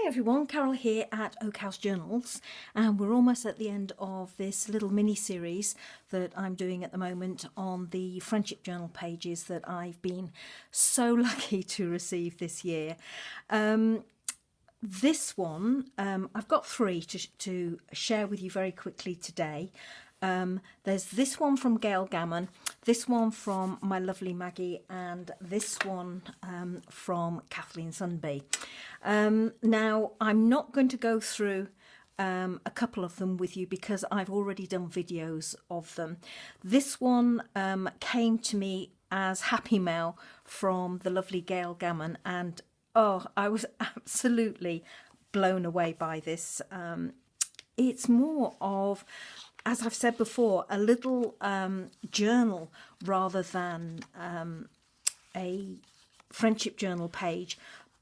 Hi everyone, Carol here at Oak House Journals, and we're almost at the end of this little mini series that I'm doing at the moment on the friendship journal pages that I've been so lucky to receive this year. This one, I've got three to share with you very quickly today. There's this one from Gail Gammon, this one from my lovely Maggie, and this one from Kathleen Sundby. Now, I'm not going to go through a couple of them with you because I've already done videos of them. This one came to me as Happy Mail from the lovely Gail Gammon, and oh, I was absolutely blown away by this. It's more of, as I've said before, a little journal rather than a friendship journal page.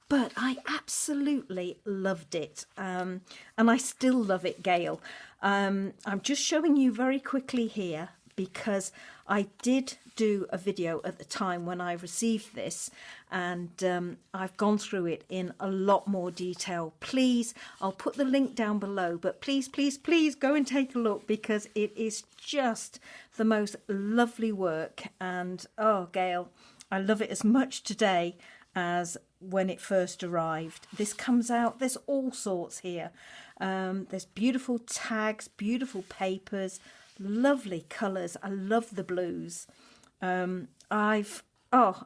But I absolutely loved it, and I still love it, Gail. I'm just showing you very quickly here because I did do a video at the time when I received this, and I've gone through it in a lot more detail. Please, I'll put the link down below, but please, please, please go and take a look because it is just the most lovely work. And oh, Gail, I love it as much today as when it first arrived. This comes out, there's all sorts here. There's beautiful tags, beautiful papers, lovely colours. I love the blues. I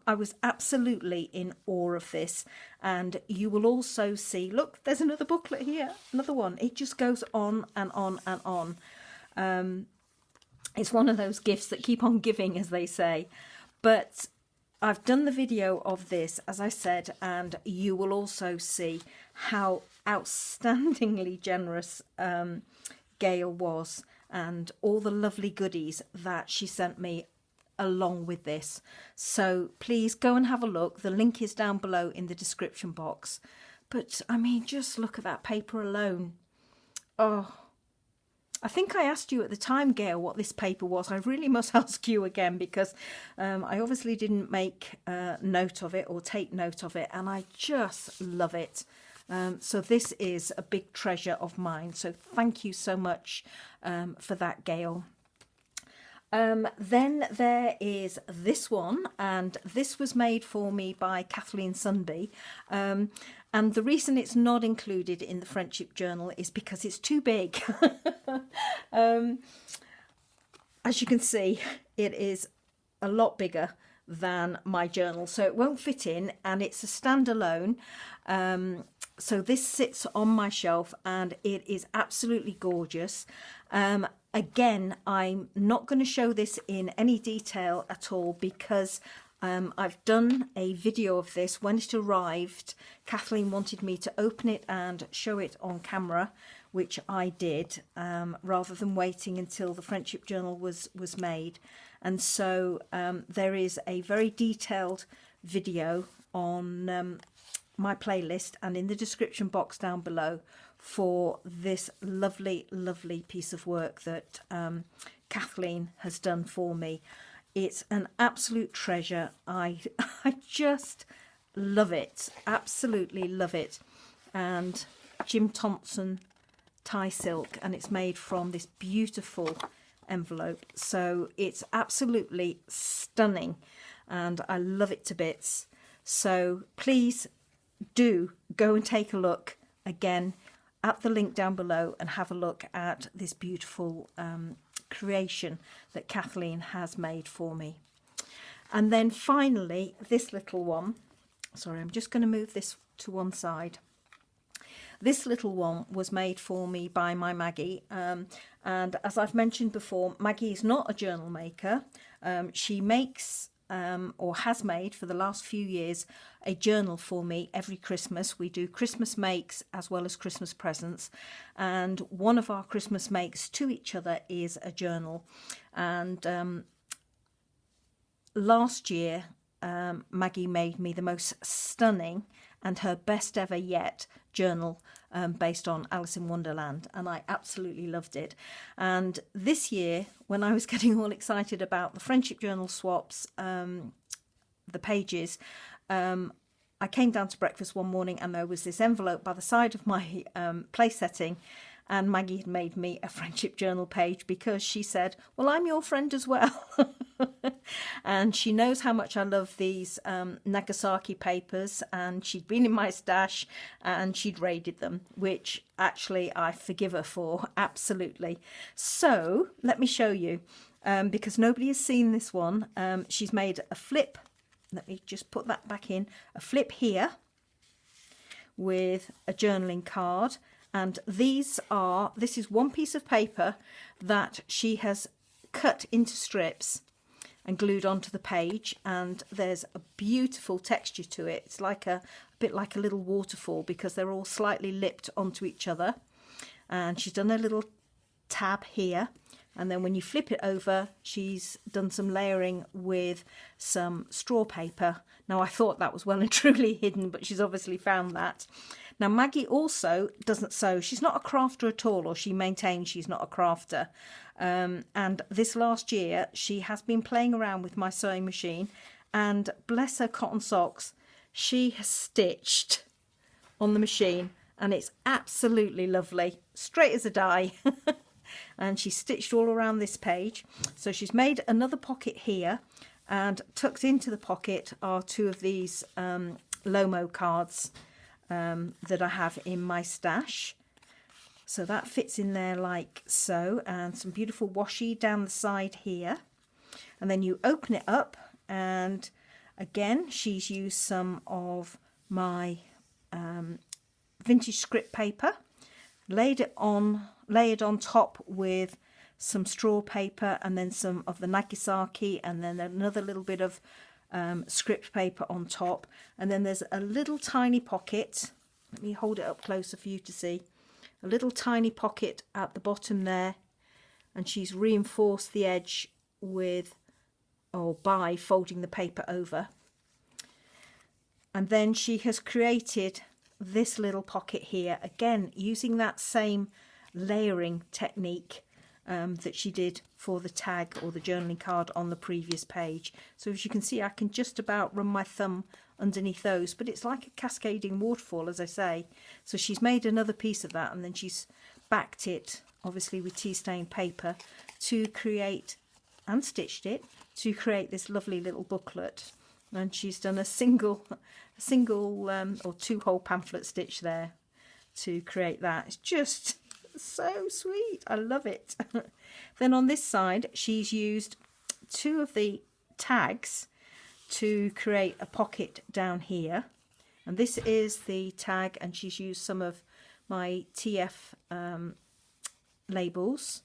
was absolutely in awe of this, and you will also see, look, there's another booklet here, another one. It just goes on and on and on. It's one of those gifts that keep on giving, as they say. But I've done the video of this, as I said, and you will also see how outstandingly generous Gail was and all the lovely goodies that she sent me along with this. So please go and have a look. The link is down below in the description box. But I mean, just look at that paper alone. Oh, I think I asked you at the time, Gail, what this paper was. I really must ask you again because I obviously didn't make note of it or take note of it, and I just love it. So this is a big treasure of mine. So thank you so much for that, Gail. Then there is this one, and this was made for me by Kathleen Sundby. And the reason it's not included in the friendship journal is because it's too big. As you can see, it is a lot bigger than my journal, so it won't fit in, and it's a standalone. So this sits on my shelf and it is absolutely gorgeous. Again, I'm not going to show this in any detail at all because I've done a video of this. When it arrived, Kathleen wanted me to open it and show it on camera, which I did, rather than waiting until the friendship journal was made. And so there is a very detailed video on my playlist and in the description box down below for this lovely, lovely piece of work that Kathleen has done for me. It's an absolute treasure. I just love it. Absolutely love it. And Jim Thompson tie silk, and it's made from this beautiful envelope. So it's absolutely stunning and I love it to bits. So please do go and take a look again at the link down below and have a look at this beautiful creation that Kathleen has made for me. And then finally, this little one. Sorry, I'm just going to move this to one side. This little one was made for me by my Maggie, and as I've mentioned before, Maggie is not a journal maker. She makes or has made for the last few years a journal for me every Christmas. We do Christmas makes as well as Christmas presents, and one of our Christmas makes to each other is a journal. And last year Maggie made me the most stunning and her best ever yet journal based on Alice in Wonderland, and I absolutely loved it. And this year, when I was getting all excited about the friendship journal swaps, the pages, I I came down to breakfast one morning and there was this envelope by the side of my place setting, and Maggie had made me a friendship journal page because she said, well, I'm your friend as well. And she knows how much I love these Nagasaki papers, and she'd been in my stash and she'd raided them, which actually I forgive her for, absolutely. So let me show you, because nobody has seen this one. She's made a flip. Let me just put that back in. A flip here with a journaling card. And this is one piece of paper that she has cut into strips and glued onto the page. And there's a beautiful texture to it. It's like a bit like a little waterfall because they're all slightly lipped onto each other. And she's done a little tab here. And then when you flip it over, she's done some layering with some straw paper. Now, I thought that was well and truly hidden, but she's obviously found that. Now, Maggie also doesn't sew. She's not a crafter at all, or she maintains she's not a crafter. And this last year, she has been playing around with my sewing machine. And bless her cotton socks, she has stitched on the machine. And it's absolutely lovely, straight as a die. And she stitched all around this page. So she's made another pocket here, and tucked into the pocket are two of these Lomo cards that I have in my stash. So that fits in there like so, and some beautiful washi down the side here. And then you open it up, and again she's used some of my vintage script paper, layered on top with some straw paper, and then some of the Nagasaki, and then another little bit of script paper on top. And then there's a little tiny pocket. Let me hold it up closer for you to see. A little tiny pocket at the bottom there, and she's reinforced the edge by folding the paper over. And then she has created this little pocket here, again using that same layering technique that she did for the tag or the journaling card on the previous page. So as you can see, I can just about run my thumb underneath those, but it's like a cascading waterfall, as I say. So she's made another piece of that, and then she's backed it obviously with tea stained paper to create, and stitched it to create this lovely little booklet. And she's done a single or two hole pamphlet stitch there to create that. It's just so sweet. I love it. Then on this side, she's used two of the tags to create a pocket down here. And this is the tag, and she's used some of my TF labels.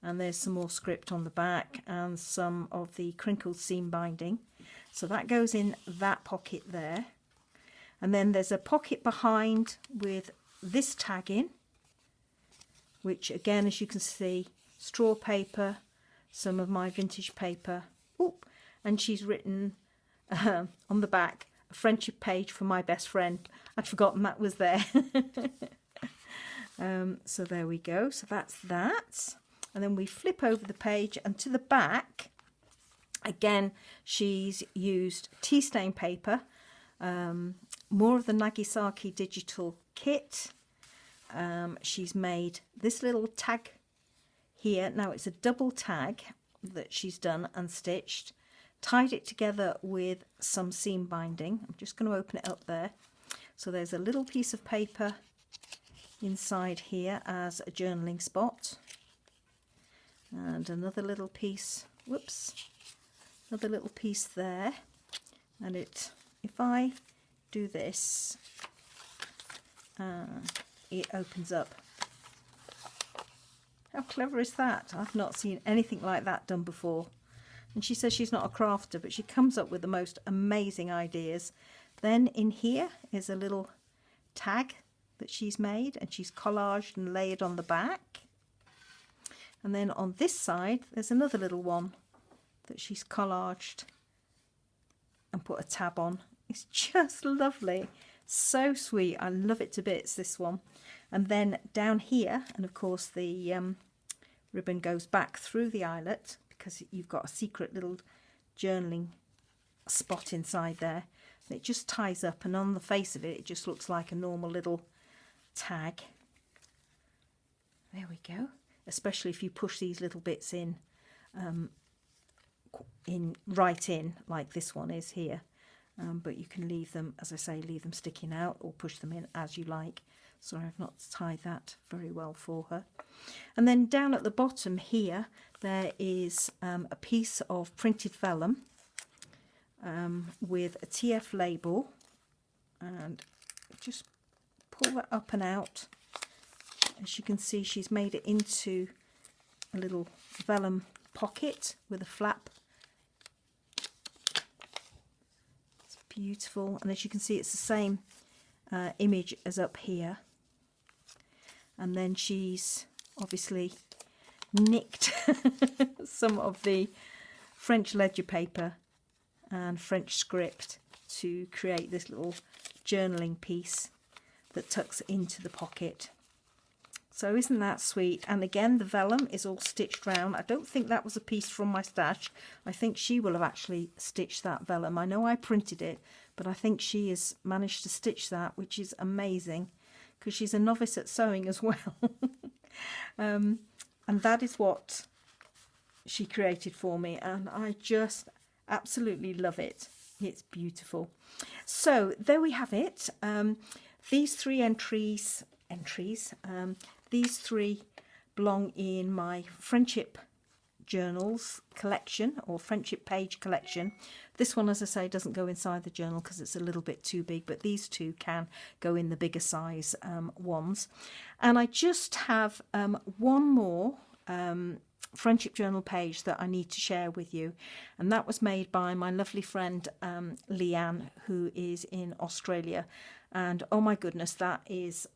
And there's some more script on the back and some of the crinkled seam binding. So that goes in that pocket there. And then there's a pocket behind with this tag in, which again, as you can see, straw paper, some of my vintage paper. Oop, and she's written on the back, a friendship page for my best friend. I'd forgotten that was there. So there we go. So that's that. And then we flip over the page, and to the back, again, she's used tea stain paper, more of the Nagasaki digital kit. She's made this little tag here. Now it's a double tag that she's done and stitched, tied it together with some seam binding. I'm just going to open it up there. So there's a little piece of paper inside here as a journaling spot, and another little piece, another little piece there. And if I do this, it opens up. How clever is that? I've not seen anything like that done before. And she says she's not a crafter, but she comes up with the most amazing ideas. Then in here is a little tag that she's made, and she's collaged and layered on the back. And then on this side, there's another little one that she's collaged and put a tab on. It's just lovely. So sweet. I love it to bits, this one. And then down here, and of course the ribbon goes back through the eyelet because you've got a secret little journaling spot inside there. It just ties up, and on the face of it, it just looks like a normal little tag. There we go. Especially if you push these little bits in right in, like this one is here. But you can leave them, as I say, leave them sticking out or push them in as you like. Sorry, I've not tied that very well for her. And then down at the bottom here, there is a piece of printed vellum with a TF label, and just pull that up and out. As you can see, she's made it into a little vellum pocket with a flap. It's beautiful, and as you can see, it's the same image as up here. And then she's obviously nicked some of the French ledger paper and French script to create this little journaling piece that tucks into the pocket. So isn't that sweet? And again, the vellum is all stitched round. I don't think that was a piece from my stash. I think she will have actually stitched that vellum. I know I printed it, but I think she has managed to stitch that, which is amazing, because she's a novice at sewing as well. And that is what she created for me, and I just absolutely love it. It's beautiful. So there we have it. These three entries, these three belong in my friendship journals collection, or friendship page collection. This one, as I say, doesn't go inside the journal because it's a little bit too big, but these two can go in the bigger size ones. And I just have one more friendship journal page that I need to share with you, and that was made by my lovely friend Leanne, who is in Australia. And oh my goodness, that is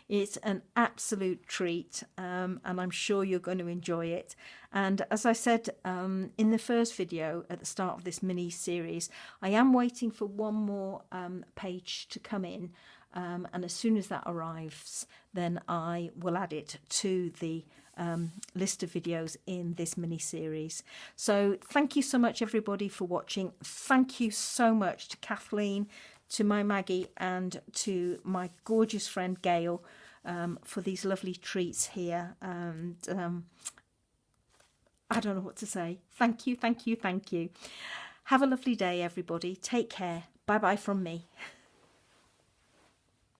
it's an absolute treat, and I'm sure you're going to enjoy it. And as I said in the first video at the start of this mini series, I am waiting for one more page to come in, and as soon as that arrives, then I will add it to the list of videos in this mini series. So thank you so much everybody for watching. Thank you so much to Kathleen, to my Maggie, and to my gorgeous friend Gail for these lovely treats here. And I don't know what to say. Thank you, thank you, thank you. Have a lovely day everybody. Take care. Bye bye from me.